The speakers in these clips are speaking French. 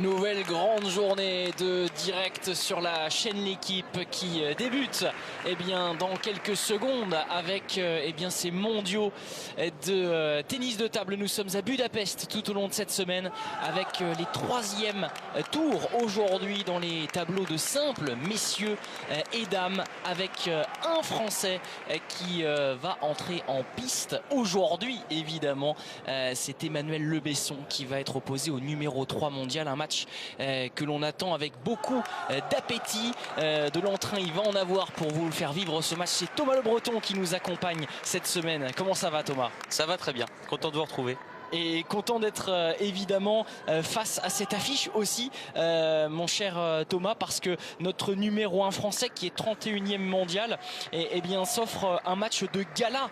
Nouvelle grande journée de direct sur la chaîne L'équipe qui débute dans quelques secondes avec ces mondiaux de tennis de table. Nous sommes à Budapest tout au long de cette semaine avec les troisièmes tours aujourd'hui dans les tableaux de simple messieurs et dames avec un Français qui va entrer en piste aujourd'hui évidemment. C'est Emmanuel Le Besson qui va être opposé au numéro 3 mondial. Un match que l'on attend avec beaucoup d'appétit. De l'entrain, il va en avoir pour vous le faire vivre ce match. C'est Thomas Le Breton qui nous accompagne cette semaine. Comment ça va, Thomas? Ça va très bien, content de vous retrouver. Et content d'être évidemment face à cette affiche aussi, mon cher Thomas, parce que notre numéro 1 français qui est 31e mondial s'offre un match de gala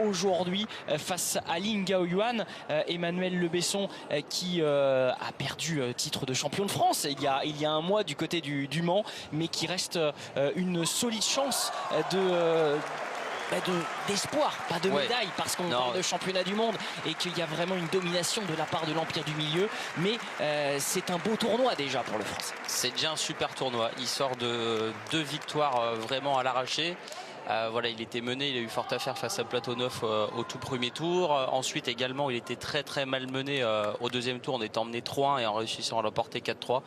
aujourd'hui face à Lin Gaoyuan. Emmanuel Le Besson qui a perdu titre de champion de France il y a un mois du côté du Mans, mais qui reste une solide chance d'espoir, pas de médaille, parce qu'on parle de championnat du monde et qu'il y a vraiment une domination de la part de l'Empire du Milieu, mais c'est un beau tournoi déjà pour le Français. C'est déjà un super tournoi, il sort de 2 victoires vraiment à l'arraché. Il était mené, il a eu fort à faire face à Platonov au tout premier tour. Ensuite également il était très mal mené au deuxième tour en étant mené 3-1 et en réussissant à l'emporter 4-3.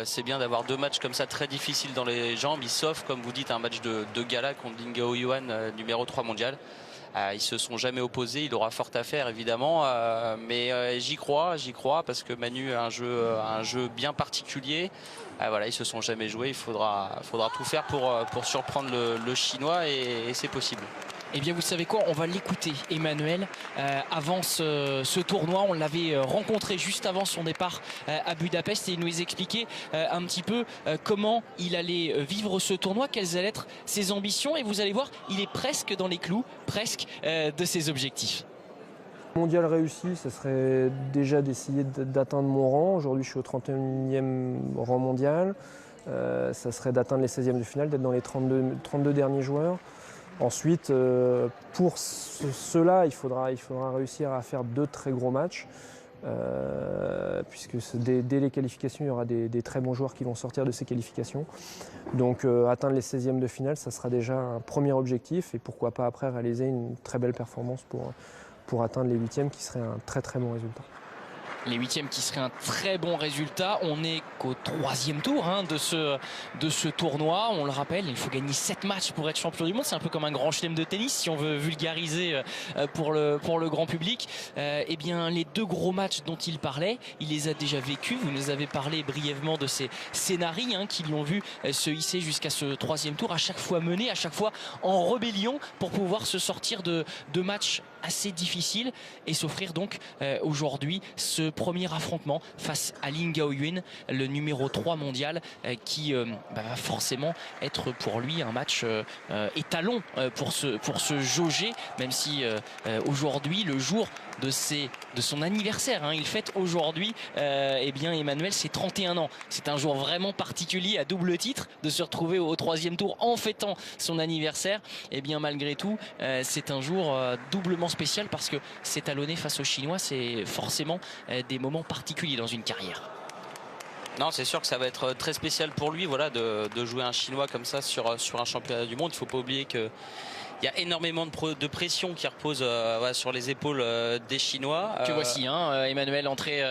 C'est bien d'avoir 2 matchs comme ça très difficiles dans les jambes. Il s'offre, comme vous dites, un match de gala contre Lin Gaoyuan, numéro 3 mondial. Ils se sont jamais opposés, il aura fort à faire évidemment, mais j'y crois parce que Manu a un jeu bien particulier. Ils se sont jamais joués, il faudra tout faire pour surprendre le Chinois et c'est possible. Eh bien vous savez quoi, on va l'écouter Emmanuel avant ce tournoi. On l'avait rencontré juste avant son départ à Budapest et il nous expliquait un petit peu comment il allait vivre ce tournoi, quelles allaient être ses ambitions, et vous allez voir, il est presque dans les clous, de ses objectifs. Mondial réussi, ce serait déjà d'essayer d'atteindre mon rang. Aujourd'hui je suis au 31e rang mondial. Ça serait d'atteindre les 16e de finale, d'être dans les 32 derniers joueurs. Ensuite, pour cela, il faudra réussir à faire 2 très gros matchs, puisque dès les qualifications, il y aura des très bons joueurs qui vont sortir de ces qualifications. Donc atteindre les 16e de finale, ça sera déjà un premier objectif, et pourquoi pas après réaliser une très belle performance pour atteindre les 8e, qui serait un très bon résultat. Les 8e qui serait un très bon résultat. On n'est qu'au 3e tour de ce tournoi. On le rappelle, il faut gagner 7 matchs pour être champion du monde. C'est un peu comme un grand chelem de tennis si on veut vulgariser pour le grand public. Les 2 gros matchs dont il parlait, il les a déjà vécus. Vous nous avez parlé brièvement de ces scénarios qui l'ont vu se hisser jusqu'à ce 3e tour, à chaque fois mené, à chaque fois en rébellion pour pouvoir se sortir de matchs assez difficiles et s'offrir donc aujourd'hui ce premier affrontement face à Lin Gaoyuan, le numéro 3 mondial, qui va forcément être pour lui un match étalon pour se jauger, même si aujourd'hui, le jour de son anniversaire, il fête aujourd'hui, Emmanuel, c'est 31 ans. C'est un jour vraiment particulier à double titre de se retrouver au 3e tour en fêtant son anniversaire. Malgré tout, c'est un jour doublement spécial parce que c'est talonné face aux Chinois, c'est forcément des moments particuliers dans une carrière. Non, c'est sûr que ça va être très spécial pour lui, de jouer un Chinois comme ça sur un championnat du monde. Il ne faut pas oublier que il y a énormément de pression qui repose sur les épaules des Chinois. Que voici, Emmanuel entré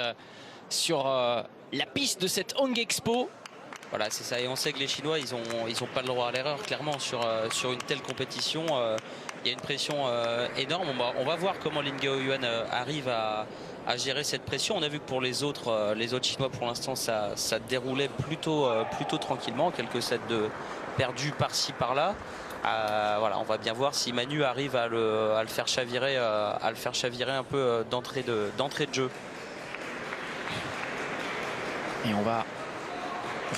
sur la piste de cette Hong Expo. Voilà, c'est ça. Et on sait que les Chinois, ils ont pas le droit à l'erreur, clairement, sur une telle compétition. Il y a une pression énorme. On va voir comment Lin Gaoyuan arrive à gérer cette pression. On a vu que pour les autres Chinois, pour l'instant, ça déroulait plutôt tranquillement. Quelques sets perdus par-ci, par-là. On va bien voir si Manu arrive à le faire chavirer un peu d'entrée de jeu. Et on va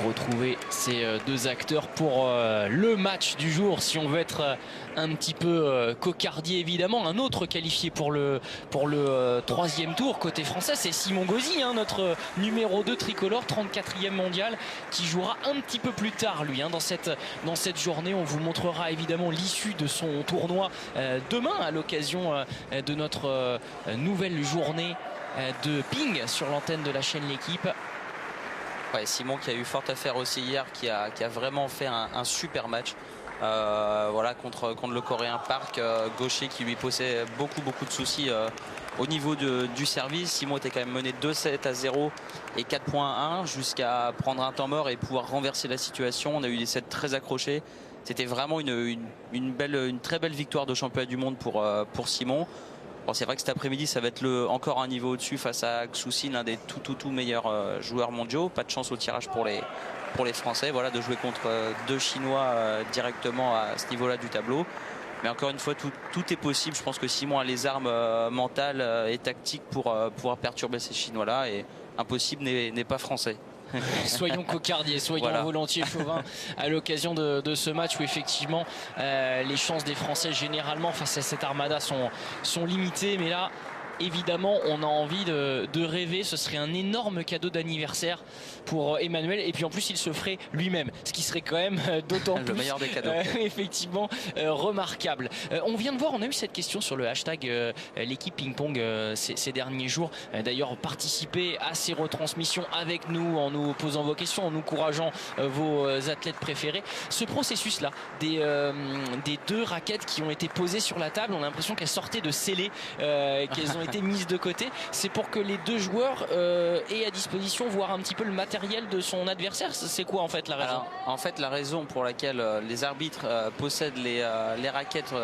retrouver ces 2 acteurs pour le match du jour, si on veut être un petit peu cocardier évidemment. Un autre qualifié pour le 3e tour côté français, c'est Simon Gauzy, notre numéro 2 tricolore, 34e mondial, qui jouera un petit peu plus tard lui dans cette journée. On vous montrera évidemment l'issue de son tournoi demain à l'occasion de notre nouvelle journée de ping sur l'antenne de la chaîne L'équipe. Ouais, Simon qui a eu fort à faire aussi hier, qui a vraiment fait un super match. Voilà, contre le Coréen Park, gaucher qui lui posait beaucoup de soucis au niveau du service. Simon était quand même mené 2-7-0 et 4.1 jusqu'à prendre un temps mort et pouvoir renverser la situation. On a eu des sets très accrochés. C'était vraiment une très belle victoire de championnat du monde pour Simon. Bon, c'est vrai que cet après-midi ça va être encore un niveau au-dessus face à Xu, l'un des tout meilleurs joueurs mondiaux. Pas de chance au tirage pour les Français, voilà, de jouer contre deux Chinois directement à ce niveau-là du tableau. Mais encore une fois, tout est possible. Je pense que Simon a les armes mentales et tactiques pour pouvoir perturber ces Chinois-là. Et impossible n'est pas français. Soyons cocardiers, soyons volontiers chauvins à l'occasion de ce match où effectivement les chances des Français généralement face à cette armada sont limitées. Mais là, évidemment, on a envie de rêver. Ce serait un énorme cadeau d'anniversaire pour Emmanuel. Et puis en plus, il se ferait lui-même, ce qui serait quand même d'autant plus le meilleur des cadeaux. Effectivement remarquable. On vient de voir, on a eu cette question sur le hashtag l'équipe ping-pong ces derniers jours. D'ailleurs, participez à ces retransmissions avec nous en nous posant vos questions, en nous encourageant vos athlètes préférés. Ce processus-là, des deux raquettes qui ont été posées sur la table, on a l'impression qu'elles sortaient de scellés, qu'elles ont été mises de côté. C'est pour que les deux joueurs aient à disposition voir un petit peu le matériel de son adversaire. C'est quoi en fait la raison? Alors, en fait, la raison pour laquelle les arbitres possèdent les raquettes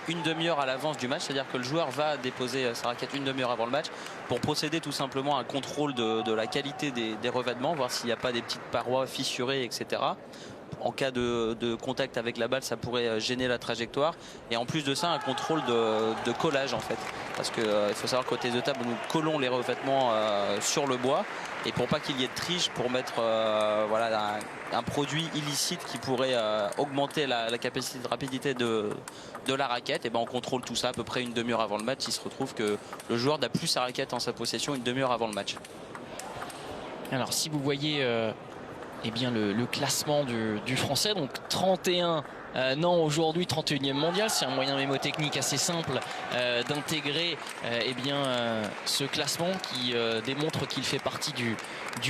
une demi-heure à l'avance du match, c'est-à-dire que le joueur va déposer sa raquette une demi-heure avant le match pour procéder tout simplement à un contrôle de la qualité des revêtements, voir s'il n'y a pas des petites parois fissurées, etc. En cas de contact avec la balle, ça pourrait gêner la trajectoire. Et en plus de ça, un contrôle de collage en fait. Parce qu'il faut savoir qu'au test de table, nous collons les revêtements sur le bois. Et pour pas qu'il y ait de triche, pour mettre voilà, un produit illicite qui pourrait augmenter la capacité de rapidité de la raquette, et ben on contrôle tout ça à peu près une demi-heure avant le match. Il se retrouve que le joueur n'a plus sa raquette en sa possession une demi-heure avant le match. Alors si vous voyez eh bien le classement du français, donc 31 non aujourd'hui 31e mondial, c'est un moyen mémotechnique assez simple d'intégrer eh bien ce classement qui démontre qu'il fait partie du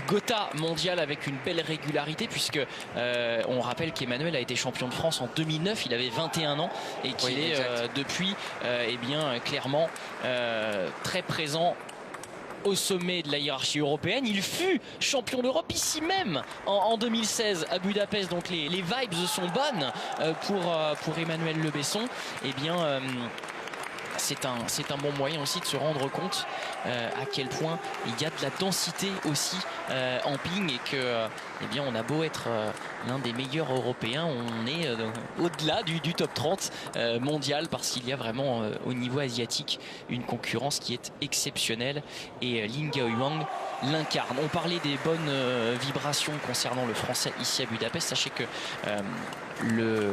Gotha mondial avec une belle régularité, puisque on rappelle qu'Emmanuel a été champion de France en 2009, il avait 21 ans et qu'il est depuis eh bien clairement très présent au sommet de la hiérarchie européenne. Il fut champion d'Europe ici même en 2016 à Budapest. Donc les vibes sont bonnes pour Emmanuel Le Besson. Eh bien c'est un bon moyen aussi de se rendre compte à quel point il y a de la densité aussi en ping, et que eh bien on a beau être l'un des meilleurs européens, on est au-delà du top 30 mondial, parce qu'il y a vraiment au niveau asiatique une concurrence qui est exceptionnelle, et Lin Gaoyuan l'incarne. On parlait des bonnes vibrations concernant le français ici à Budapest. Sachez que le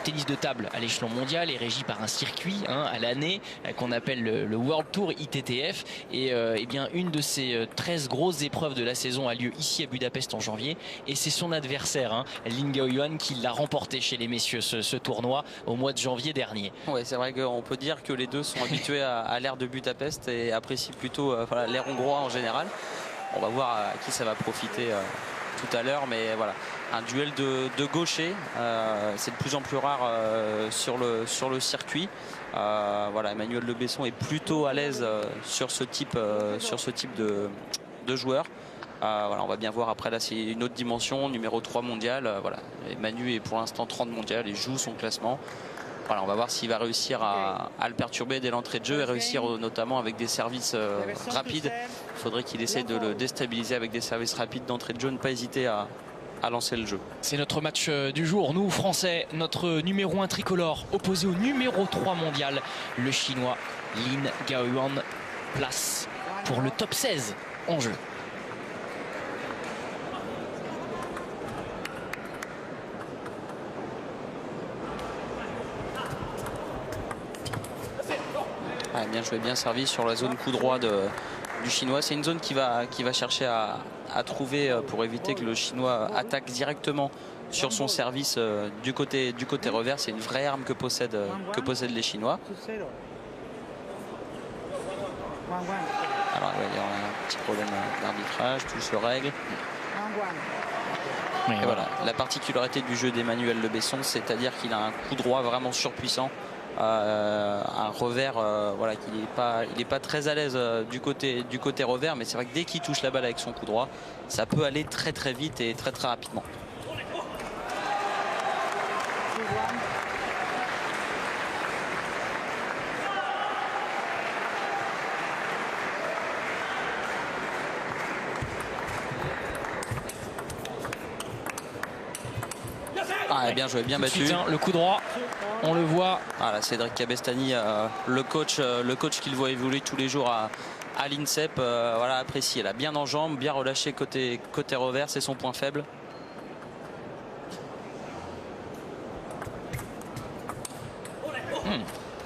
tennis de table à l'échelon mondial est régi par un circuit à l'année qu'on appelle le World Tour ITTF, et eh bien une de ces 13 grosses épreuves de la saison a lieu ici à Budapest en janvier, et c'est son adversaire Lin Gaoyuan qui l'a remporté chez les messieurs ce tournoi au mois de janvier dernier. Ouais, c'est vrai qu'on peut dire que les deux sont habitués à l'ère de Budapest et apprécient plutôt voilà, l'ère hongrois en général. On va voir à qui ça va profiter tout à l'heure, mais voilà, un duel de gauchers, c'est de plus en plus rare sur le circuit. Voilà, Emmanuel Le Besson est plutôt à l'aise sur ce type de joueur. Voilà, on va bien voir après, là c'est une autre dimension, numéro 3 mondial. Voilà, Manu est pour l'instant 30 mondial et joue son classement. Voilà, on va voir s'il va réussir à le perturber dès l'entrée de jeu, et réussir notamment avec des services rapides. Il faudrait qu'il essaye de le déstabiliser avec des services rapides d'entrée de jeu, ne pas hésiter à lancer le jeu. C'est notre match du jour. Nous, Français, notre numéro 1 tricolore opposé au numéro 3 mondial, le Chinois Lin Gaoyuan. Place pour le top 16 en jeu. Ah, bien joué, bien servi sur la zone coup droit du Chinois. C'est une zone qui va chercher à trouver pour éviter que le Chinois attaque directement sur son service du côté revers. C'est une vraie arme que possèdent les Chinois. Alors il y a un petit problème d'arbitrage, tout se règle. Oui, Et voilà, la particularité du jeu d'Emmanuel Le Besson, c'est-à-dire qu'il a un coup droit vraiment surpuissant, un revers, voilà, qu'il n'est pas très à l'aise du côté revers, mais c'est vrai que dès qu'il touche la balle avec son coup droit, ça peut aller très très vite et très très rapidement. Ah, bien joué, bien battu. Suite, hein, le coup droit, on le voit. Voilà, Cédric Cabestany, le coach qu'il voit évoluer tous les jours à l'INSEP, voilà, apprécié. Elle a bien en jambes, bien relâché côté revers, c'est son point faible.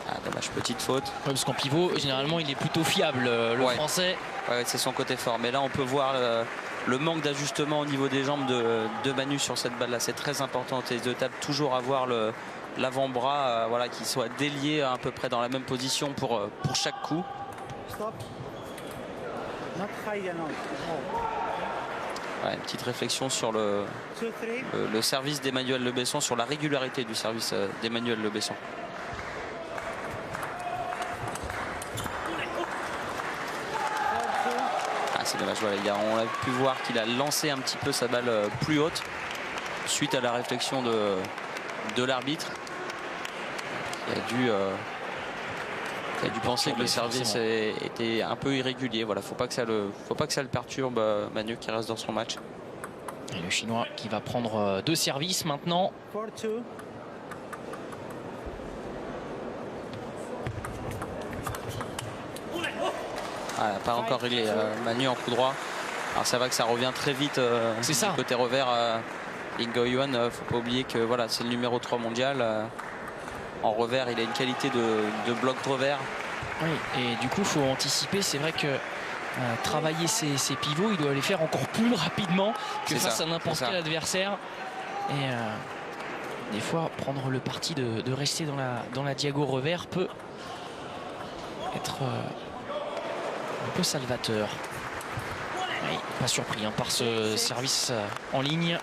Ah, dommage, petite faute. Ouais, parce qu'en pivot, généralement, il est plutôt fiable, le français. Ouais, c'est son côté fort. Mais là, on peut voir le manque d'ajustement au niveau des jambes de Manu sur cette balle-là. C'est très important. Et de table, toujours avoir l'avant-bras voilà, qui soit délié à peu près dans la même position pour chaque coup. Ouais, une petite réflexion sur le service d'Emmanuel Le Besson, sur la régularité du service d'Emmanuel Le Besson. C'est dommage, voilà, on a pu voir qu'il a lancé un petit peu sa balle plus haute suite à la réflexion de l'arbitre qui a dû penser que le service était un peu irrégulier. Voilà, faut pas que ça le perturbe, Manu, qui reste dans son match. Et le Chinois qui va prendre 2 services maintenant. Voilà, pas encore réglé, Manu en coup droit. Alors ça va que ça revient très vite du côté revers. Lee Go-Yuan, faut pas oublier que voilà, c'est le numéro 3 mondial. En revers, il a une qualité de bloc de revers. Oui, et du coup, il faut anticiper. C'est vrai que travailler ses pivots, il doit les faire encore plus rapidement que face à n'importe quel adversaire. Et des fois, prendre le parti de rester dans la diago revers peut être un peu salvateur. Oui, pas surpris hein, par ce service en ligne.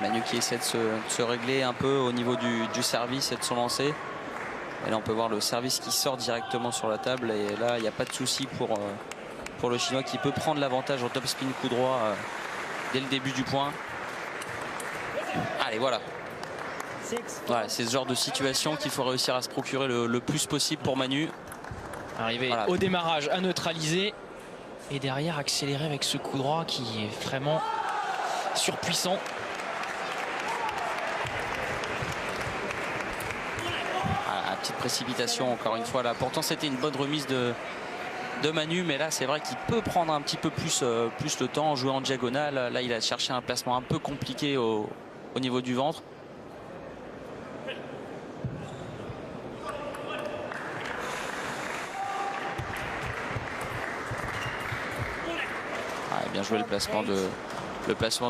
Manu qui essaie de se régler un peu au niveau du service et de son lancer. Et là on peut voir le service qui sort directement sur la table. Et là il n'y a pas de souci pour le Chinois qui peut prendre l'avantage au top spin coup droit dès le début du point. Allez, voilà. Voilà, c'est ce genre de situation qu'il faut réussir à se procurer le plus possible pour Manu. Arriver au démarrage à neutraliser et derrière accélérer avec ce coup droit qui est vraiment surpuissant. Voilà, petite précipitation encore une fois là. Pourtant c'était une bonne remise de Manu, mais là c'est vrai qu'il peut prendre un petit peu plus le temps, jouer en diagonale. Là il a cherché un placement un peu compliqué au niveau du ventre. Bien joué le placement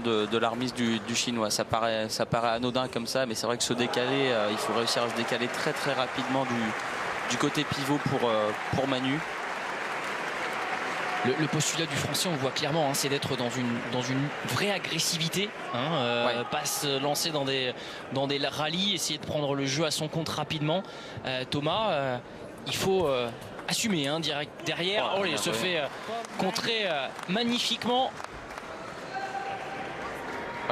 de la remise du Chinois. Ça paraît anodin comme ça, mais c'est vrai que se décaler, il faut réussir à se décaler très très rapidement du côté pivot pour Manu. Le postulat du français, on le voit clairement, hein, c'est d'être dans une vraie agressivité, hein, pas se lancer dans des rallyes, essayer de prendre le jeu à son compte rapidement. Thomas, il faut assumer hein, direct derrière. Il se fait contrer magnifiquement.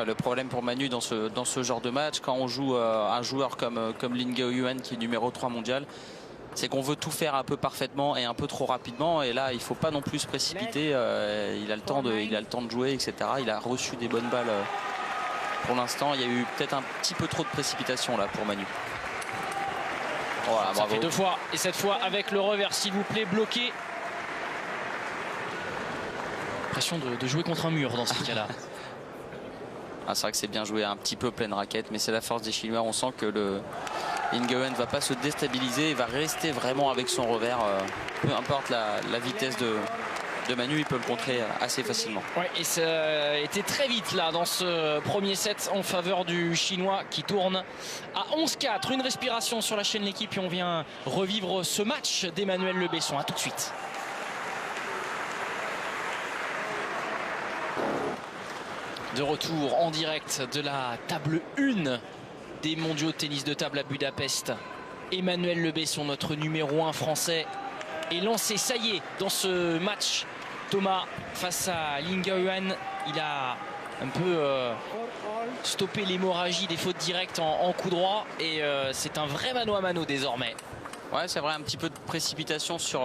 Le problème pour Manu dans ce genre de match, quand on joue un joueur comme Lee Go-Yuan qui est numéro 3 mondial, c'est qu'on veut tout faire un peu parfaitement et un peu trop rapidement. Et là, il ne faut pas non plus se précipiter. Il a le temps de jouer, etc. Il a reçu des bonnes balles pour l'instant. Il y a eu peut-être un petit peu trop de précipitation là pour Manu. Voilà, ça fait 2 fois. Et cette fois avec le revers, s'il vous plaît, bloqué. Impression de jouer contre un mur dans ce cas-là. C'est vrai que c'est bien joué, un petit peu pleine raquette, mais c'est la force des Chinois. On sent que le Lee Go-Yuan ne va pas se déstabiliser, il va rester vraiment avec son revers. Peu importe la vitesse de Manu, il peut le contrer assez facilement. Ouais, et ça a été très vite là dans ce premier set en faveur du Chinois qui tourne à 11-4. Une respiration sur la chaîne L'équipe et on vient revivre ce match d'Emmanuel Le Besson. À tout de suite. De retour en direct de la table 1 des mondiaux de tennis de table à Budapest. Emmanuel Le Besson, notre numéro 1 français, est lancé. Ça y est, dans ce match, Thomas face à Ling Gaoyuan, il a un peu stoppé l'hémorragie des fautes directes en coup droit. Et c'est un vrai mano à mano désormais. Ouais, c'est vrai, un petit peu de précipitation sur...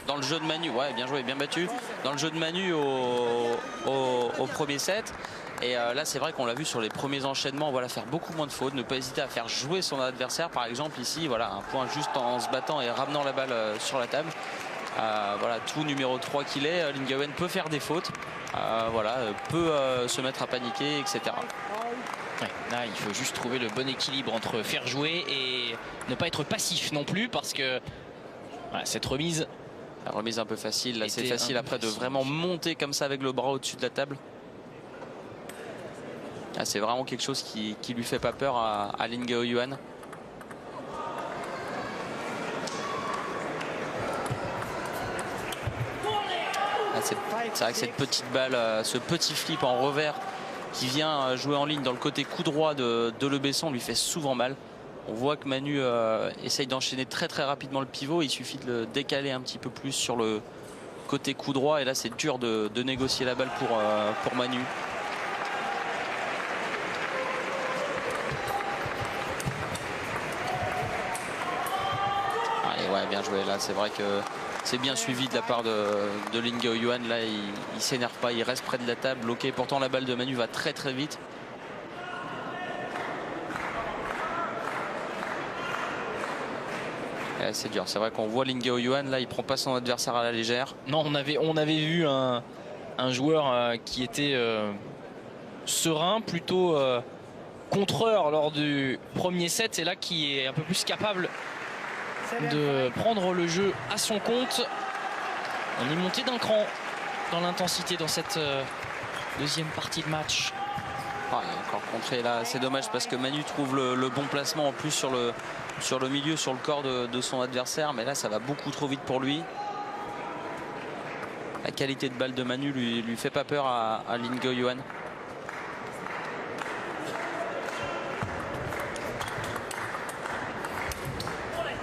dans le jeu de Manu, ouais, bien joué, bien battu. Dans le jeu de Manu au premier set. Et là, c'est vrai qu'on l'a vu sur les premiers enchaînements, voilà, faire beaucoup moins de fautes, ne pas hésiter à faire jouer son adversaire. Par exemple, ici, voilà, un point juste en se battant et ramenant la balle sur la table. Voilà, tout numéro 3 qu'il est, Ling Gaoyuan peut faire des fautes, voilà, peut se mettre à paniquer, etc. Ouais, là, il faut juste trouver le bon équilibre entre faire jouer et ne pas être passif non plus, parce que voilà, cette remise... La remise un peu facile, là c'est facile après de vraiment monter comme ça avec le bras au-dessus de la table. Ah, c'est vraiment quelque chose qui lui fait pas peur à Ling Gaoyuan. Ah, c'est vrai que cette petite balle, ce petit flip en revers qui vient jouer en ligne dans le côté coup droit de Le Besson lui fait souvent mal. On voit que Manu essaye d'enchaîner très rapidement le pivot. Il suffit de le décaler un petit peu plus sur le côté coup droit. Et là, c'est dur de négocier la balle pour Manu. Allez, ouais, bien joué. Là, c'est vrai que c'est bien suivi de la part de Ling Gaoyuan. Là, il s'énerve pas. Il reste près de la table, bloqué. Pourtant, la balle de Manu va très vite. C'est dur, c'est vrai qu'on voit Ling Gaoyuan, là il prend pas son adversaire à la légère. Non, on avait vu un joueur qui était serein, plutôt contreur lors du premier set, et là qui est un peu plus capable de prendre le jeu à son compte. On est monté d'un cran dans l'intensité dans cette deuxième partie de match. Ah, il est encore contré là, c'est dommage parce que Manu trouve le bon placement en plus sur le milieu, sur le corps de son adversaire, mais là ça va beaucoup trop vite pour lui. La qualité de balle de Manu lui fait pas peur à Ling Gaoyuan.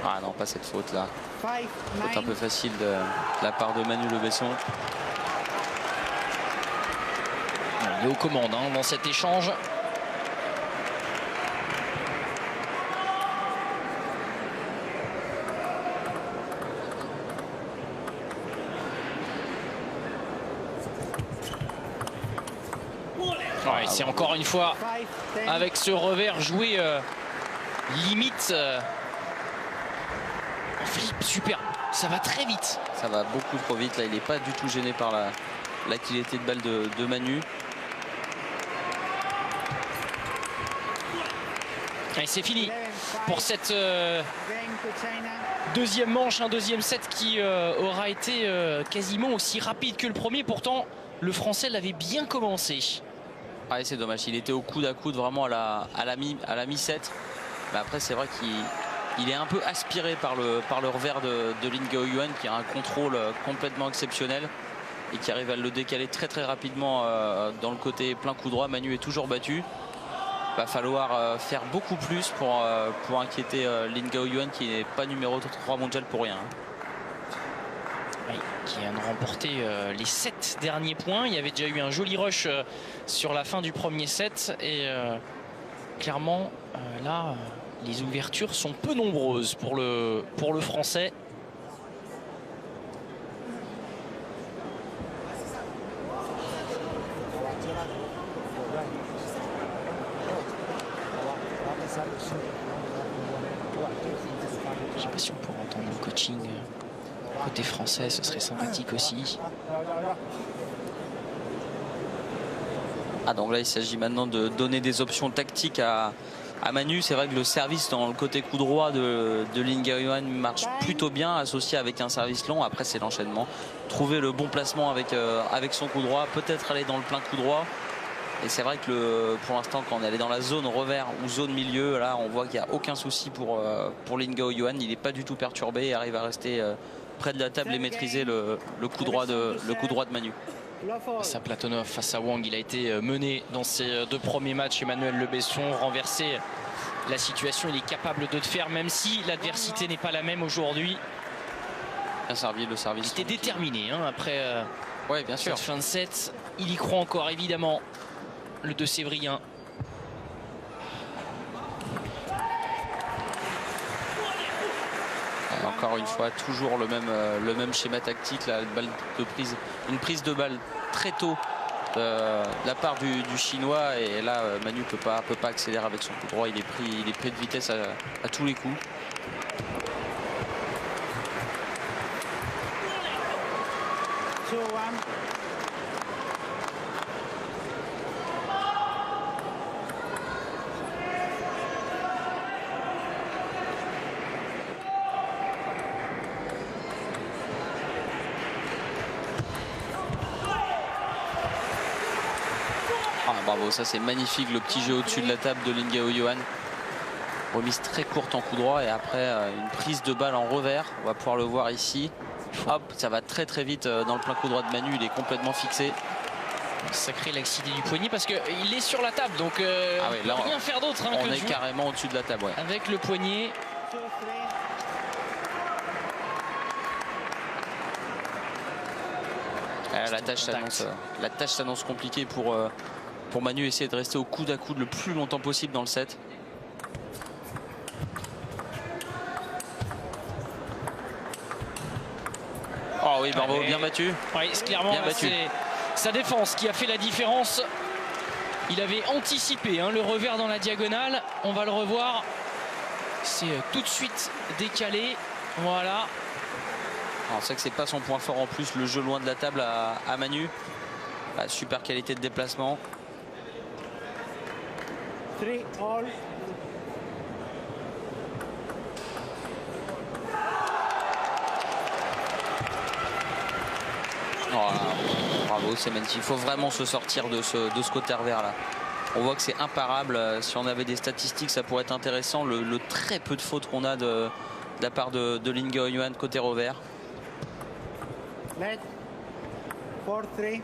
Ah non, pas cette faute là. Faute un peu facile de la part de Manu Le Besson. Il est aux commandes dans cet échange. Ouais, c'est encore une fois avec ce revers joué limite. Flip, super, ça va très vite. Ça va beaucoup trop vite là, il n'est pas du tout gêné par la qualité de balle de Manu. Et c'est fini pour cette deuxième manche, un deuxième set qui aura été quasiment aussi rapide que le premier. Pourtant, le Français l'avait bien commencé. Ah, c'est dommage, il était au coude à coude vraiment à la mi-set. Mais après, c'est vrai qu'il est un peu aspiré par le revers de Ling Gaoyuan qui a un contrôle complètement exceptionnel et qui arrive à le décaler très rapidement dans le côté plein coup droit. Manu est toujours battu. Va falloir faire beaucoup plus pour inquiéter Ling Gaoyuan qui n'est pas numéro 3 mondial pour rien. Oui, qui vient de remporter les 7 derniers points. Il y avait déjà eu un joli rush sur la fin du premier set et clairement là les ouvertures sont peu nombreuses pour le Français. Je sais pas si on pourrait entendre le coaching côté français, ce serait sympathique aussi. Ah, donc là il s'agit maintenant de donner des options tactiques à Manu. C'est vrai que le service dans le côté coup droit de Ling Gaoyuan marche plutôt bien, associé avec un service long. Après c'est l'enchaînement, trouver le bon placement avec son coup droit, peut-être aller dans le plein coup droit. Et c'est vrai que pour l'instant, quand on est allé dans la zone revers ou zone milieu, là on voit qu'il n'y a aucun souci pour Ling Gaoyuan. Il n'est pas du tout perturbé et arrive à rester près de la table et maîtriser le coup droit de Manu. Face à Platonov, face à Wang, il a été mené dans ses 2 premiers matchs. Emmanuel Le Besson, renverser la situation, il est capable de le faire, même si l'adversité n'est pas la même aujourd'hui. Bien servi, le service. Il était déterminé hein, après ouais, bien sûr. cette fin de set. Il y croit encore, évidemment, le 2 Sévrien. Encore une fois, toujours le même schéma tactique, la balle de prise, une prise de balle très tôt de la part du chinois, et là Manu peut pas accélérer avec son coup droit. Il est pris de vitesse à tous les coups. Bravo, ça c'est magnifique, le petit jeu au-dessus de la table de Lin Gaoyuan. Remise très courte en coup droit et après une prise de balle en revers. On va pouvoir le voir ici. Hop, ça va très très vite dans le plein coup droit de Manu, il est complètement fixé. Sacré laxité du poignet parce qu'il est sur la table, donc ah ouais, là, rien faire d'autre. Hein, on est carrément au-dessus de la table. Ouais. Avec le poignet. La tâche s'annonce compliquée pour Manu, essayer de rester au coude à coude le plus longtemps possible dans le set. Oh oui, bravo, bien battu. Oui, clairement, c'est sa défense qui a fait la différence. Il avait anticipé hein, le revers dans la diagonale. On va le revoir. C'est tout de suite décalé. Voilà. On sait que c'est pas son point fort en plus, le jeu loin de la table à Manu. Super qualité de déplacement. 3-all. Oh, bravo, c'est magnifique. Il faut vraiment se sortir de ce côté revers là. On voit que c'est imparable. Si on avait des statistiques, ça pourrait être intéressant. Le très peu de fautes qu'on a de la part de Lin Gaoyuan côté revers. Let 4-3.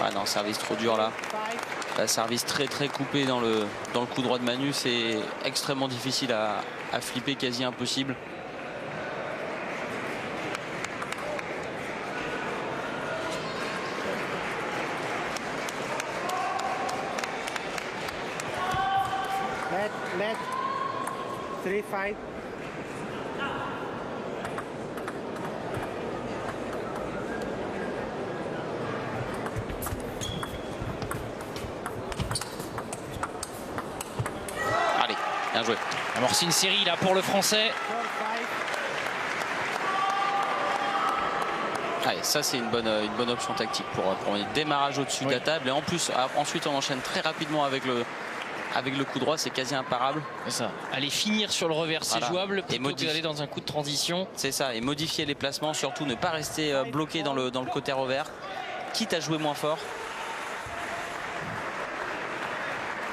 Ah non, service trop dur là. Service très très coupé dans le coup droit de Manu, c'est extrêmement difficile à flipper, quasi impossible. Let 3-5. Allez, bien joué. Amorcer une série là pour le français. Allez, ça c'est une bonne option tactique pour un démarrage au-dessus de la table. Et en plus, ensuite on enchaîne très rapidement avec le coup droit, c'est quasi imparable. C'est ça. Aller finir sur le revers, c'est jouable plutôt que d'aller dans un coup de transition. C'est ça, et modifier les placements, surtout ne pas rester bloqué dans le côté revers, quitte à jouer moins fort.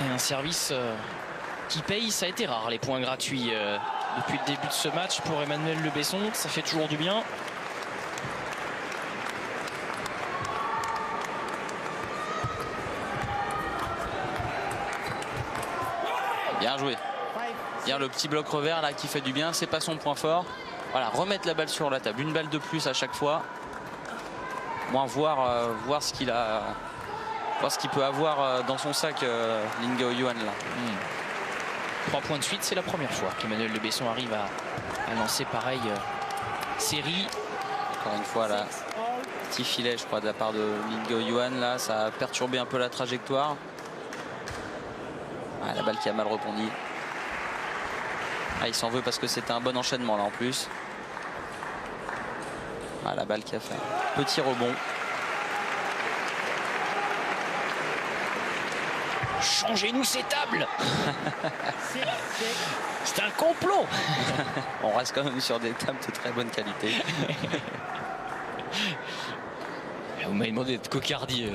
Et un service qui paye, ça a été rare les points gratuits depuis le début de ce match pour Emmanuel Le Besson, ça fait toujours du bien. Bien joué. Bien le petit bloc revers là qui fait du bien, c'est pas son point fort. Voilà, remettre la balle sur la table, une balle de plus à chaque fois. Moins voir ce qu'il a, voir ce qu'il peut avoir dans son sac Lin Gaoyuan là. 3 points de suite, c'est la première fois qu'Emmanuel Le Besson arrive à lancer pareil série. Encore une fois là, petit filet je crois de la part de Lin Gaoyuan là, ça a perturbé un peu la trajectoire. La balle qui a mal rebondi. Il s'en veut parce que c'était un bon enchaînement là en plus. La balle qui a fait un petit rebond. Changez-nous ces tables. C'est un complot. On reste quand même sur des tables de très bonne qualité. Vous m'avez demandé d'être cocardier.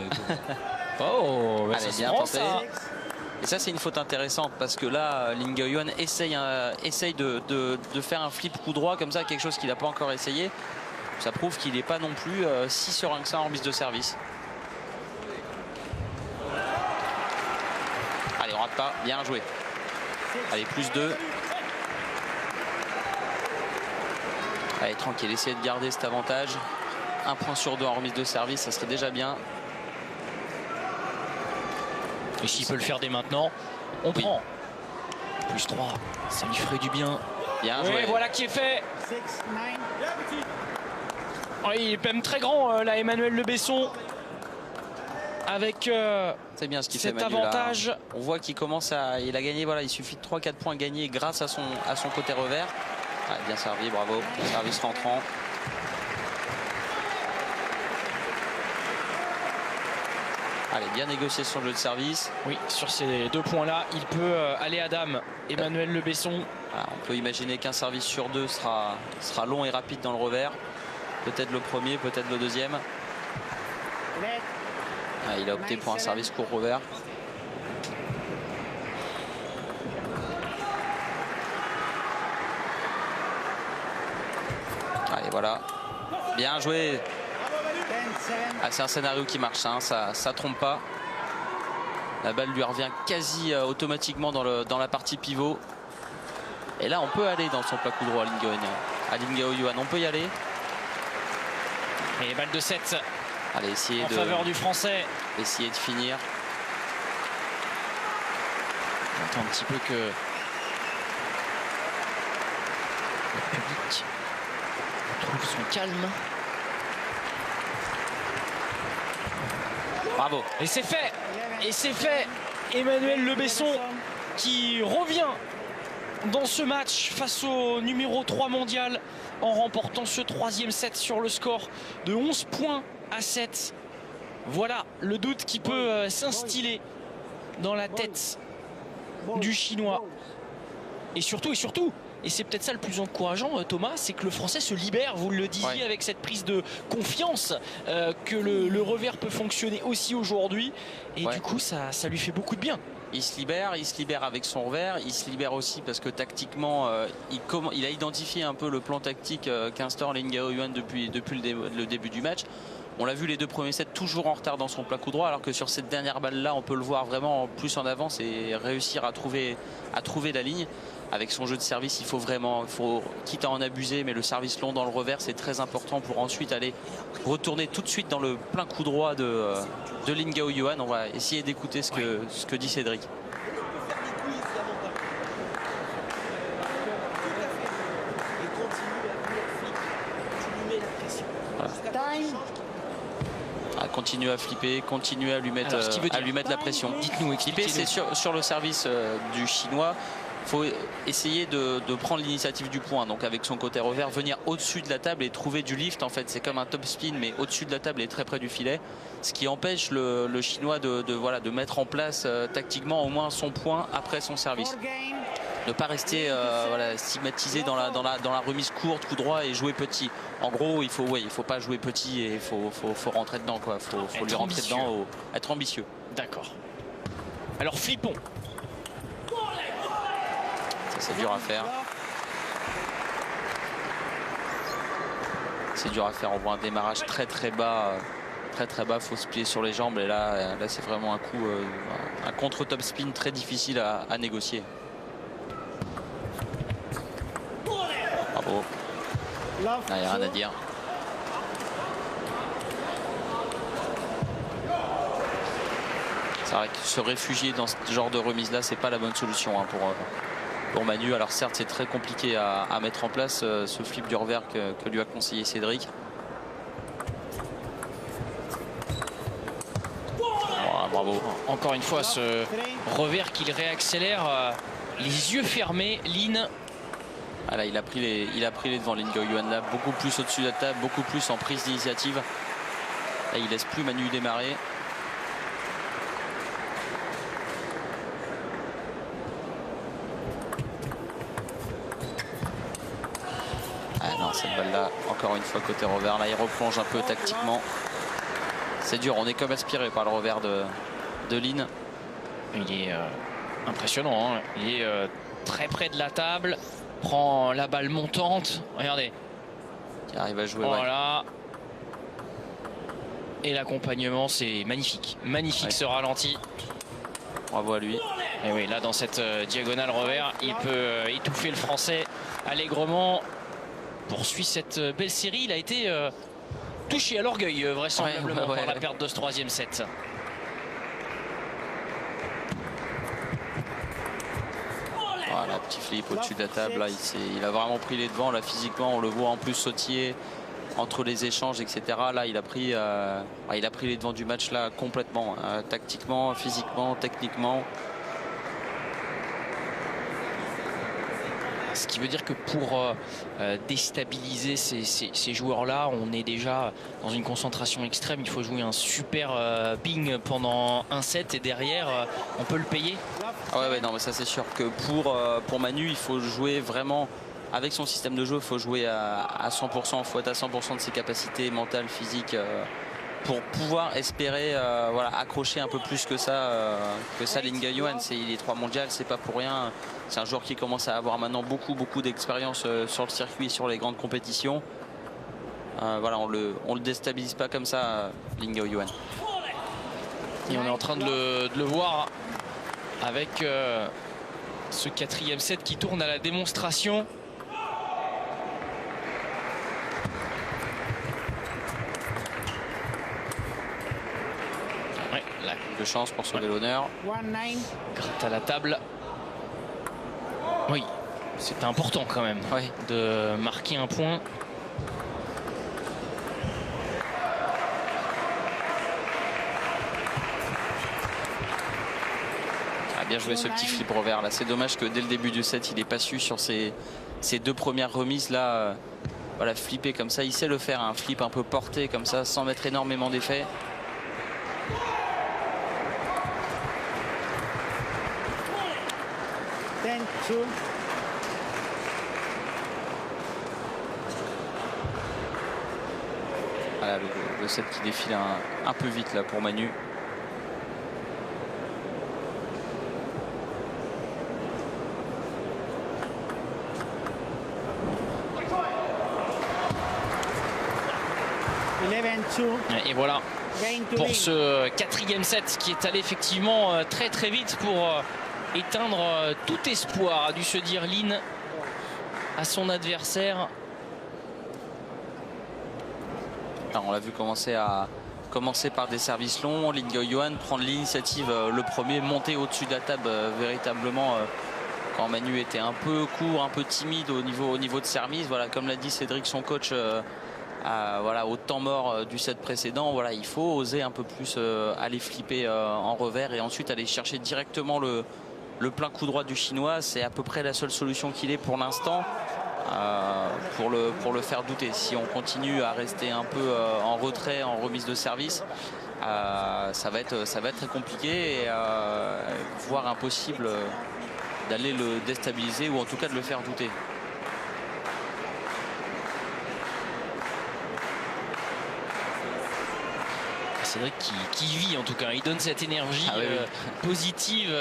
Oh, allez, bien tenté. Et ça, c'est une faute intéressante parce que là, Ling Gao-Yuan essaye de faire un flip coup droit comme ça, quelque chose qu'il n'a pas encore essayé. Ça prouve qu'il n'est pas non plus si serein que ça en remise de service. Allez, on rate pas, bien joué. Allez, plus 2. Allez, tranquille, essayez de garder cet avantage. 1 point sur 2 en remise de service, ça serait déjà bien. Et s'il peut le faire dès maintenant, on prend. Plus 3, ça lui ferait du bien. Bien joué. Et voilà qui est fait. 6, 9. Oh, il est même très grand là, Emmanuel Le Besson. Avec c'est bien ce qu'il fait, cet Manu, avantage. là. On voit qu'il commence à... Il a gagné, voilà, il suffit de 3-4 points gagnés grâce à son côté revers. Ah, bien servi, bravo. Service rentrant. Allez, bien négocié son jeu de service. Oui, sur ces 2 points-là, il peut aller à dame. Emmanuel Le Besson. Voilà, on peut imaginer qu'un service sur 2 sera long et rapide dans le revers. Peut-être le premier, peut-être le deuxième. Ah, il a opté pour un service court revers. Allez, voilà. Bien joué. Ah, c'est un scénario qui marche, hein, ça trompe pas. La balle lui revient quasi automatiquement dans la partie pivot. Et là, on peut aller dans son plat coup droit à Ling Gao-Yuan. On peut y aller. Et balle de 7. Allez, essayer en faveur du Français. Essayer de finir. On attend un petit peu que le public retrouve son calme. Bravo. Et c'est fait. Et c'est fait. Emmanuel Le Besson qui revient dans ce match face au numéro 3 mondial en remportant ce 3e set sur le score de 11 points à 7. Voilà le doute qui peut s'instiller dans la tête du Chinois. Et surtout, et c'est peut-être ça le plus encourageant, Thomas, c'est que le Français se libère, vous le disiez, avec cette prise de confiance que le revers peut fonctionner aussi aujourd'hui. Et du coup, ça lui fait beaucoup de bien. Il se libère avec son revers, il se libère aussi parce que tactiquement, il a identifié un peu le plan tactique qu'instaure Ling Gao-Yuan depuis le début du match. On l'a vu les 2 premiers sets toujours en retard dans son plat coup droit, alors que sur cette dernière balle-là, on peut le voir vraiment plus en avance et réussir à trouver la ligne. Avec son jeu de service, il faut quitte à en abuser, mais le service long dans le revers, c'est très important pour ensuite aller retourner tout de suite dans le plein coup droit de Ling Gao-Yuan. On va essayer d'écouter ce que dit Cédric. Continue à flipper, continue à lui mettre, la pression. Dites-nous, flipper, c'est sur le service du Chinois. Il faut essayer de prendre l'initiative du point. Donc avec son côté revers, venir au-dessus de la table et trouver du lift. En fait, c'est comme un top spin, mais au-dessus de la table et très près du filet. Ce qui empêche le Chinois de mettre en place tactiquement au moins son point après son service. Ne pas rester stigmatisé dans la remise courte, coup droit et jouer petit. En gros, il faut pas jouer petit et il faut rentrer dedans, quoi. Faut lui rentrer dedans, être ambitieux. D'accord. Alors flippons. Ça, c'est dur à faire. C'est dur à faire. On voit un démarrage très bas. Très bas, faut se plier sur les jambes. Et là c'est vraiment un coup, un contre top spin très difficile à négocier. Bravo. Il n'y a rien à dire. C'est vrai que se réfugier dans ce genre de remise là, c'est pas la bonne solution pour Manu. Alors certes, c'est très compliqué à mettre en place ce flip du revers que lui a conseillé Cédric. Bravo. Encore une fois, ce revers qu'il réaccélère, les yeux fermés, Lin. Ah là, il a pris les devants, Ling Gao-Yuan, là, beaucoup plus au-dessus de la table, beaucoup plus en prise d'initiative. Là, il laisse plus Manu démarrer. Ah non, cette balle-là, encore une fois côté revers, là, il replonge un peu tactiquement. C'est dur, on est comme aspiré par le revers de Lin. Il est impressionnant, hein. Il est très près de la table, prend la balle montante. Regardez. Qui arrive à jouer. Voilà. Et l'accompagnement, c'est magnifique. Magnifique, ouais. Ce ralenti. Bravo à lui. Et oui, là, dans cette diagonale revers, il peut étouffer le Français allègrement. Poursuit cette belle série. Il a été touché à l'orgueil, vraisemblablement, par la perte de ce 3e set. Voilà, petit flip au-dessus de la table. Là, il a vraiment pris les devants. Là, physiquement, on le voit en plus sautiller entre les échanges, etc. Là, il a pris les devants du match là complètement, tactiquement, physiquement, techniquement. Ce qui veut dire que pour déstabiliser ces joueurs-là, on est déjà dans une concentration extrême. Il faut jouer un super ping pendant un set et derrière, on peut le payer. Ah ouais, non, mais ça c'est sûr que pour Manu, il faut jouer vraiment avec son système de jeu. Il faut jouer à 100%, il faut être à 100% de ses capacités mentales, physiques, pour pouvoir espérer voilà, accrocher un peu plus que ça Ling Gao-Yuan. Il est 3 mondial, c'est pas pour rien. C'est un joueur qui commence à avoir maintenant beaucoup d'expérience sur le circuit, sur les grandes compétitions. Voilà, on le déstabilise pas comme ça, Ling Gao-Yuan. Et on est en train de le voir avec ce 4e set qui tourne à la démonstration. Ouais, là, de chance pour sauver l'honneur. Gratte à la table. Oui, c'était important quand même de marquer un point. Bien joué ce petit flip revers là. C'est dommage que dès le début du set il n'ait pas su sur ses 2 premières remises là. Voilà, flipper comme ça, il sait le faire, un flip un peu porté comme ça sans mettre énormément d'effet. Voilà, le set qui défile un peu vite là pour Manu. Et voilà pour ce 4e set qui est allé effectivement très vite pour éteindre tout espoir, a dû se dire Lin à son adversaire. Alors, on l'a vu commencer par des services longs. Ling Gao-Yuan prendre l'initiative le premier, monter au-dessus de la table véritablement quand Manu était un peu court, un peu timide au niveau de service. Voilà, comme l'a dit Cédric, son coach. Voilà, au temps mort du set précédent, voilà, il faut oser un peu plus aller flipper en revers et ensuite aller chercher directement le plein coup droit du chinois. C'est à peu près la seule solution qu'il ait pour l'instant pour le faire douter. Si on continue à rester un peu en retrait, en remise de service, ça va être très compliqué et voire impossible d'aller le déstabiliser ou en tout cas de le faire douter. Cédric qui vit en tout cas, il donne cette énergie positive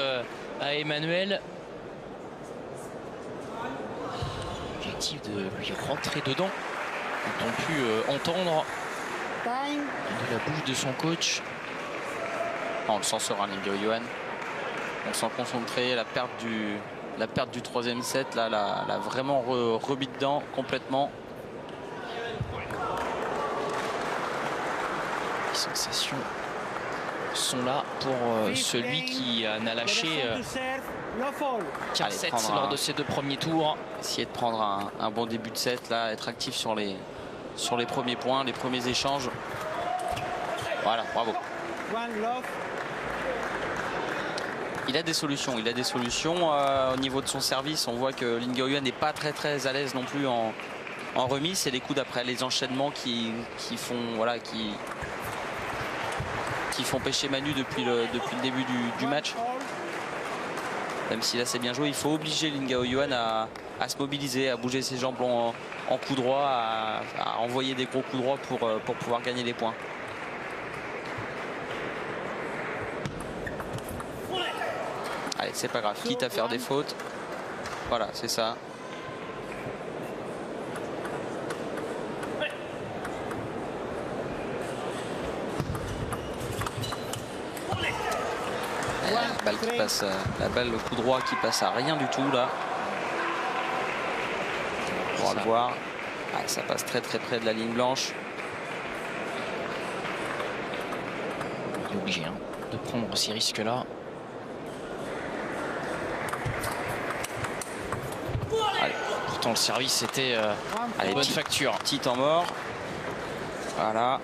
à Emmanuel. Objectif de lui rentrer dedans. On pu entendre de la bouche de son coach. On le sent serein, Ling Gao-Yuan. On le sent concentré, la perte du 3e set, là, l'a vraiment remis dedans complètement. Les sensations sont là pour celui qui n'a lâché qu'un set lors de ses 2 premiers tours. Essayer de prendre un bon début de set, là, être actif sur les premiers points, les premiers échanges. Voilà, bravo. Il a des solutions, au niveau de son service. On voit que Ling Gao-Yuan n'est pas très à l'aise non plus en remise. C'est les coups d'après, les enchaînements qui font pêcher Manu depuis le début du match. Même si là c'est bien joué, il faut obliger Ling Gao-Yuan à se mobiliser, à bouger ses jambes en coup droit, à envoyer des gros coups droits pour pouvoir gagner les points. c'est pas grave, quitte à faire des fautes. Voilà, c'est ça. La balle qui passe, la balle, le coup droit qui passe à rien du tout là. On va le voir. Ouais, ça passe très très près de la ligne blanche. Il est obligé de prendre ces risques-là. Pourtant le service c'était bonne facture. Petit temps mort. Voilà.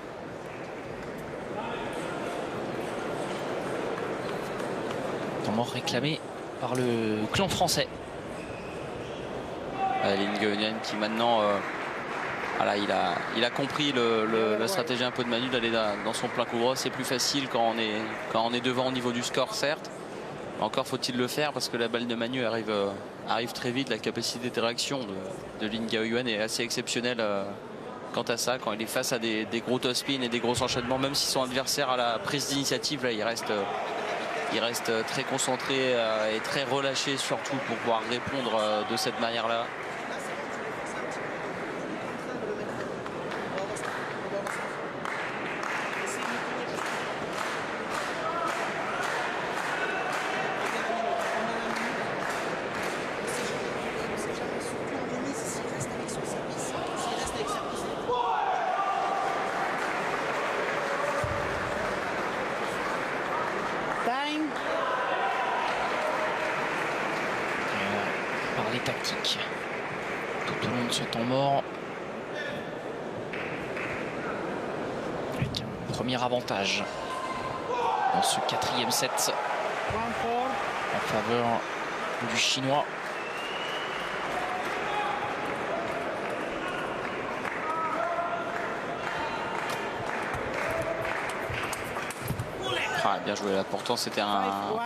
Temps mort réclamé par le clan français. Ling Ge-Eunhyeon qui maintenant voilà, il a compris la stratégie un peu de Manu d'aller dans son plein coup droit. C'est plus facile quand on est devant au niveau du score, certes. Encore faut-il le faire parce que la balle de Manu arrive très vite. La capacité de réaction de Ling Ge-Eunhyeon est assez exceptionnelle quant à ça. Quand il est face à des gros top-spin et des gros enchaînements, même si son adversaire a la prise d'initiative, là il reste très concentré et très relâché surtout pour pouvoir répondre de cette manière-là. Tactique tout au long de ce temps mort avec un premier avantage dans ce 4e set en faveur du Chinois. Ah, bien joué là, pourtant c'était un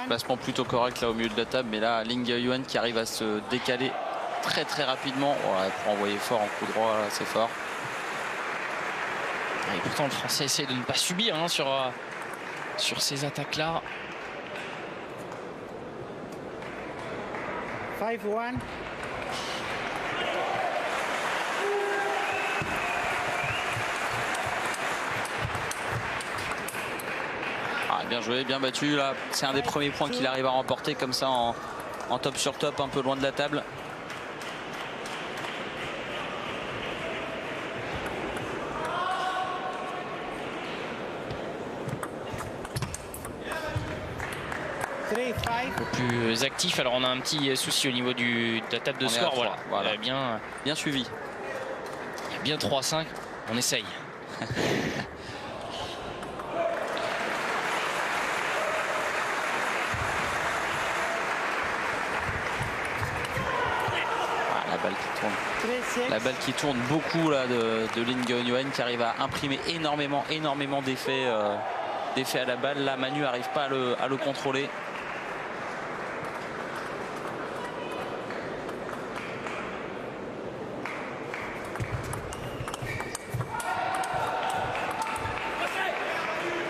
placement plutôt correct là au milieu de la table, mais là Ling Ge-Eunhyeon qui arrive à se décaler très très rapidement pour envoyer fort en coup droit, c'est fort. Et pourtant le Français essaie de ne pas subir sur ces attaques là. 5-1. Bien joué, bien battu là. C'est un des premiers points qu'il arrive à remporter comme ça en top sur top, un peu loin de la table. Un peu plus actif. Alors on a un petit souci au niveau de la table de score. Voilà. Bien suivi. Il y a bien 3-5. On essaye. La balle qui tourne beaucoup là de Ling Ge-Eunhyeon qui arrive à imprimer énormément d'effets à la balle. Là Manu n'arrive pas à le contrôler.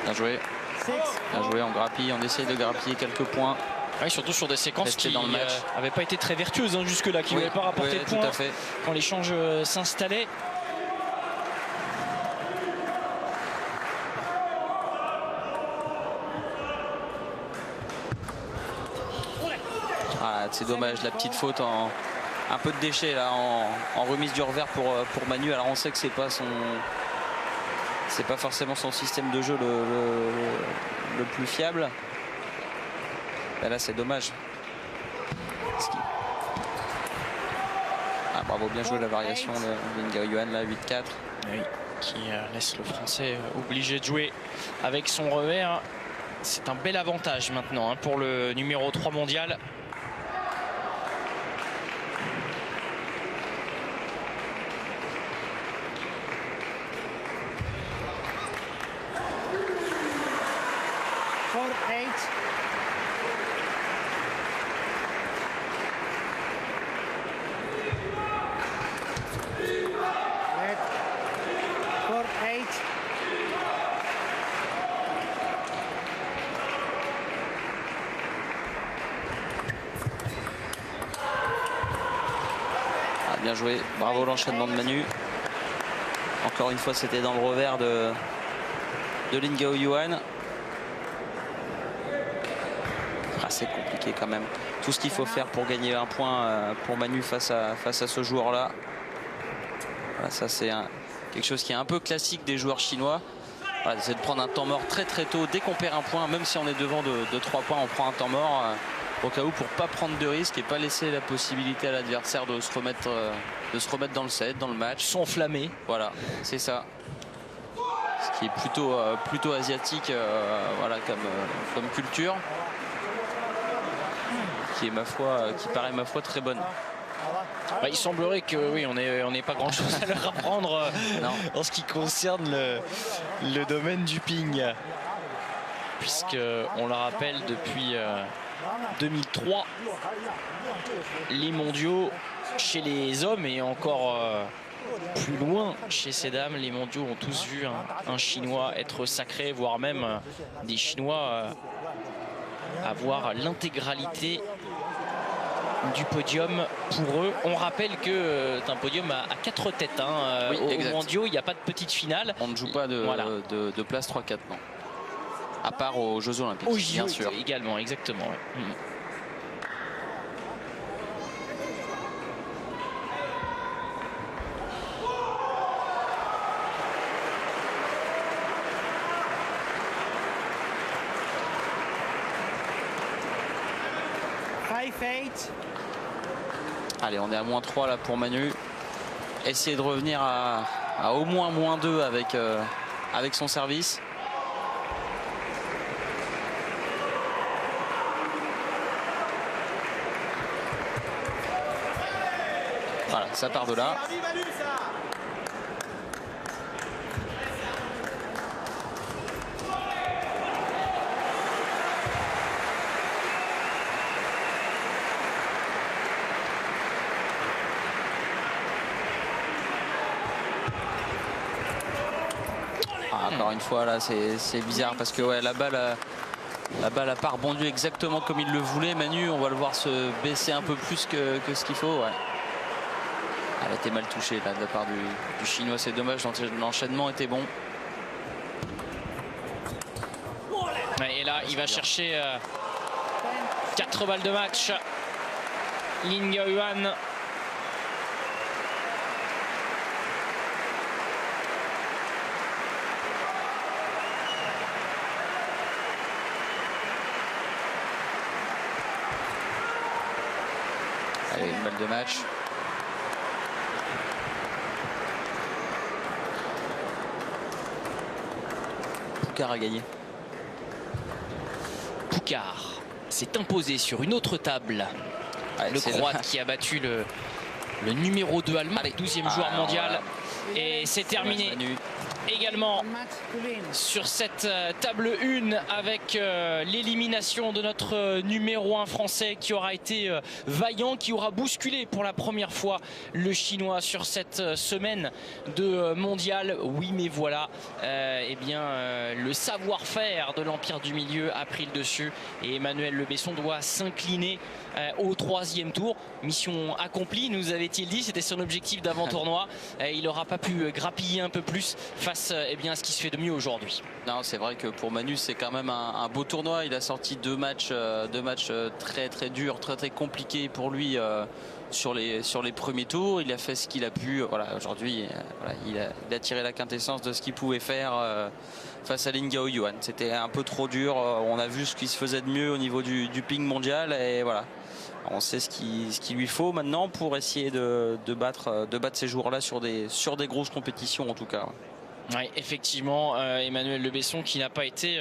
Bien joué. Bien joué, on grappille, on essaye de grappiller quelques points. Oui, surtout sur des séquences qui n'avaient pas été très vertueuses jusque-là, qui ne voulaient pas rapporter de points tout à fait. Quand l'échange s'installait. Ah, c'est dommage, la petite faute un peu de déchet là en remise du revers pour Manu. Alors on sait que c'est pas forcément son système de jeu le plus fiable. Et là c'est dommage. Ah, bravo, bien joué la variation de Ling Ge-Eunhyeon là, 8-4. Oui, qui laisse le Français obligé de jouer avec son revers. C'est un bel avantage maintenant pour le numéro 3 mondial. bien joué, bravo l'enchaînement de Manu. Encore une fois, c'était dans le revers de Lin Gaoyuan. C'est compliqué quand même. Tout ce qu'il faut faire pour gagner un point pour Manu face à ce joueur-là. Voilà, ça c'est quelque chose qui est un peu classique des joueurs chinois. Voilà, c'est de prendre un temps mort très tôt. Dès qu'on perd un point, même si on est devant de 3 points, on prend un temps mort au cas où, pour pas prendre de risques et pas laisser la possibilité à l'adversaire de se remettre dans le set, dans le match. S'enflammer. Voilà, c'est ça. Ce qui est plutôt asiatique, voilà, comme culture, qui paraît ma foi très bonne. Il semblerait que oui, on n'ait pas grand chose à leur apprendre en ce qui concerne le domaine du ping, puisque on le rappelle, depuis 2003, les mondiaux chez les hommes et encore plus loin chez ces dames, les mondiaux ont tous vu un Chinois être sacré, voire même des Chinois avoir l'intégralité du podium pour eux. On rappelle que c'est un podium à 4 têtes. Oui, aux mondiaux, il n'y a pas de petite finale. On ne joue pas de place 3-4, non. À part aux Jeux Olympiques, bien sûr. Également, exactement. Ouais. Allez, on est à -3 là pour Manu. Essayer de revenir à au moins -2 avec son service. Voilà, ça part de là. Encore une fois, là, c'est bizarre parce que ouais, la balle a pas rebondi exactement comme il le voulait. Manu, on va le voir se baisser un peu plus que ce qu'il faut. Ouais. Elle a été mal touchée là, de la part du Chinois. C'est dommage, l'enchaînement était bon. Et là, il va chercher 4 balles de match. Lin Gaoyuan. Allez, une balle de match. Pucar a gagné. Pucar s'est imposé sur une autre table. Ouais, le Croate qui a battu le numéro 2 allemand, 12e joueur mondial. Voilà. Et c'est terminé également sur cette table 1 avec l'élimination de notre numéro 1 français qui aura été vaillant, qui aura bousculé pour la première fois le Chinois sur cette semaine de mondial. Oui, mais voilà, eh bien, le savoir-faire de l'Empire du Milieu a pris le dessus et Emmanuel Le Besson doit s'incliner au 3e tour. Mission accomplie, nous avait-il dit, c'était son objectif d'avant-tournoi. Il n'aura pas pu grappiller un peu plus face à ce qui se fait de mieux aujourd'hui. Non, c'est vrai que pour Manu, c'est quand même un beau tournoi. Il a sorti deux matchs très durs, très compliqués pour lui sur les premiers tours. Il a fait ce qu'il a pu. Voilà, aujourd'hui, voilà, il a tiré la quintessence de ce qu'il pouvait faire face à Lin Gaoyuan. C'était un peu trop dur. On a vu ce qui se faisait de mieux au niveau du ping mondial et voilà. On sait ce qu'il lui faut maintenant pour essayer de battre ces joueurs-là sur des grosses compétitions en tout cas. Oui, effectivement, Emmanuel Le Besson qui n'a pas été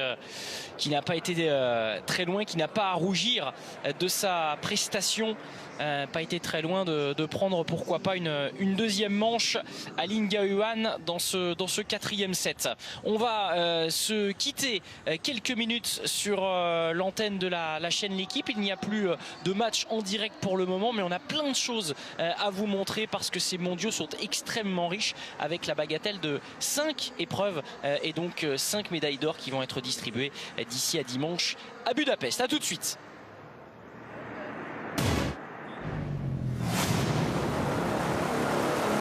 très loin, qui n'a pas à rougir de sa prestation, pas été très loin de prendre pourquoi pas une deuxième manche à Lin Gaoyuan dans ce 4e set. On va se quitter quelques minutes sur l'antenne de la chaîne L'équipe. Il n'y a plus de match en direct pour le moment, mais on a plein de choses à vous montrer parce que ces mondiaux sont extrêmement riches avec la bagatelle de 5 épreuves et donc 5 médailles d'or qui vont être distribuées d'ici à dimanche à Budapest. A tout de suite.